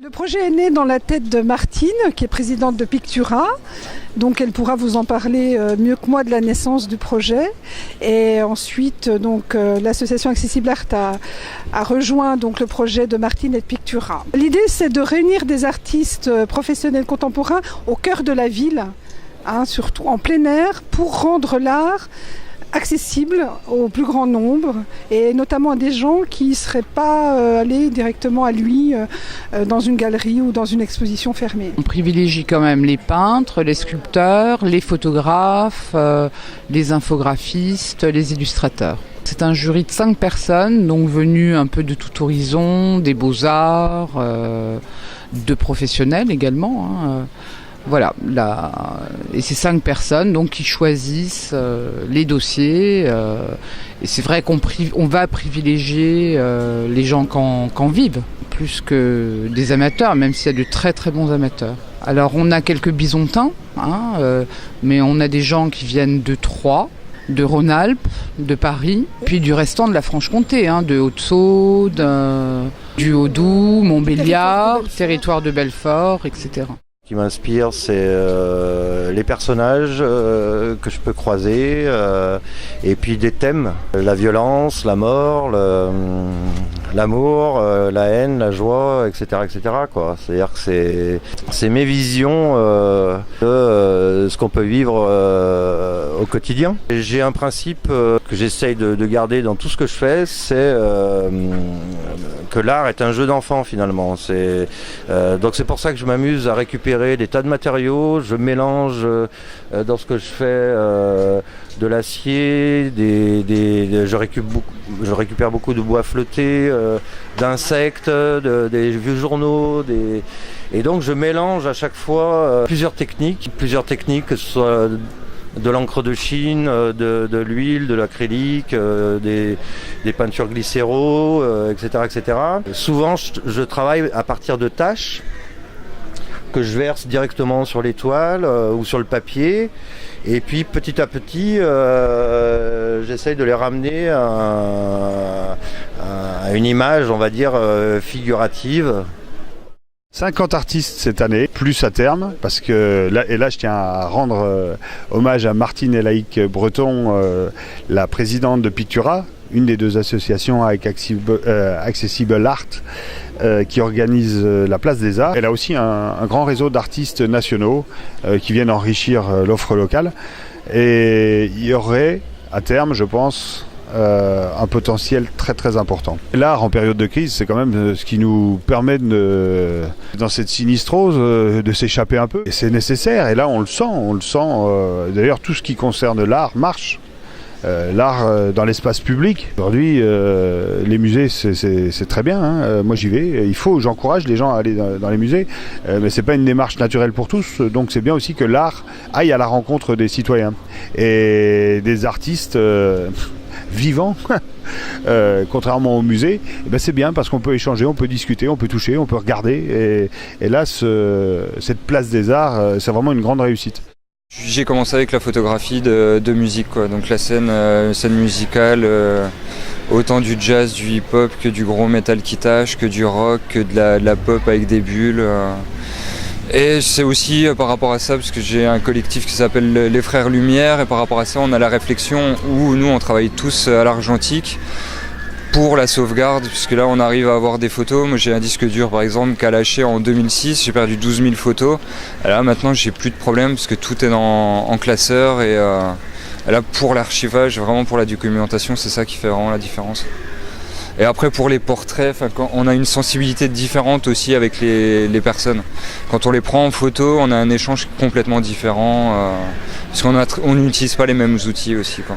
Le projet est né dans la tête de Martine, qui est présidente de Pictura. Donc elle pourra vous en parler mieux que moi de la naissance du projet. Et ensuite, l'association Accessible Art a rejoint donc, le projet de Martine et de Pictura. L'idée, c'est de réunir des artistes professionnels contemporains au cœur de la ville, surtout en plein air, pour rendre l'art accessible au plus grand nombre et notamment à des gens qui ne seraient pas allés directement à lui dans une galerie ou dans une exposition fermée. On privilégie quand même les peintres, les sculpteurs, les photographes, les infographistes, les illustrateurs. C'est un jury de 5 personnes, donc venus un peu de tout horizon, des beaux-arts, de professionnels également. Voilà, et ces 5 personnes donc, qui choisissent les dossiers. Et c'est vrai qu'on va privilégier les gens qui en vivent, plus que des amateurs, même s'il y a de très très bons amateurs. Alors on a quelques bisontins, mais on a des gens qui viennent de Troyes, de Rhône-Alpes, de Paris, puis du restant de la Franche-Comté, de Haute-Saône, du Haut-Doubs, Montbéliard, territoire de Belfort, etc. Ce qui m'inspire, c'est les personnages que je peux croiser et puis des thèmes, la violence, la mort, l'amour, la haine, la joie, etc. quoi. C'est-à-dire que c'est mes visions de ce qu'on peut vivre au quotidien. Et j'ai un principe que j'essaye de garder dans tout ce que je fais, c'est que l'art est un jeu d'enfant finalement. Donc c'est pour ça que je m'amuse à récupérer des tas de matériaux, je mélange dans ce que je fais de l'acier, je récupère beaucoup de bois flotté, d'insectes, des vieux journaux, et donc je mélange à chaque fois plusieurs techniques, que ce soit de l'encre de Chine, de l'huile, de l'acrylique, des peintures glycéro, etc. Souvent je travaille à partir de taches que je verse directement sur les toiles ou sur le papier, et puis petit à petit j'essaye de les ramener à une image, on va dire, figurative. 50 artistes cette année, plus à terme, parce que là je tiens à rendre hommage à Martine Elaïque Breton, la présidente de Pictura, une des 2 associations avec Accessible Art, qui organise la Place des Arts. Elle a aussi un grand réseau d'artistes nationaux qui viennent enrichir l'offre locale. Et il y aurait, à terme, je pense, un potentiel très très important. L'art en période de crise, c'est quand même ce qui nous permet dans cette sinistrose de s'échapper un peu. Et c'est nécessaire, et là on le sent. D'ailleurs tout ce qui concerne l'art marche. L'art dans l'espace public. Aujourd'hui, les musées, c'est très bien. Moi, j'y vais. J'encourage les gens à aller dans les musées, mais c'est pas une démarche naturelle pour tous. Donc, c'est bien aussi que l'art aille à la rencontre des citoyens et des artistes vivants. Contrairement au musée, c'est bien parce qu'on peut échanger, on peut discuter, on peut toucher, on peut regarder. Et là, cette place des arts, c'est vraiment une grande réussite. J'ai commencé avec la photographie de musique, quoi. Donc la scène musicale, autant du jazz, du hip-hop que du gros métal qui tâche, que du rock, que de la pop avec des bulles. Et c'est aussi par rapport à ça, parce que j'ai un collectif qui s'appelle les Frères Lumière, et par rapport à ça on a la réflexion où nous on travaille tous à l'argentique pour la sauvegarde, puisque là on arrive à avoir des photos. Moi j'ai un disque dur par exemple qui a lâché en 2006, j'ai perdu 12 000 photos. Et là maintenant j'ai plus de problème parce que tout est en classeur, et là pour l'archivage, vraiment pour la documentation, c'est ça qui fait vraiment la différence. Et après pour les portraits, on a une sensibilité différente aussi avec les personnes. Quand on les prend en photo, on a un échange complètement différent, parce qu'on n'utilise pas les mêmes outils aussi, quoi.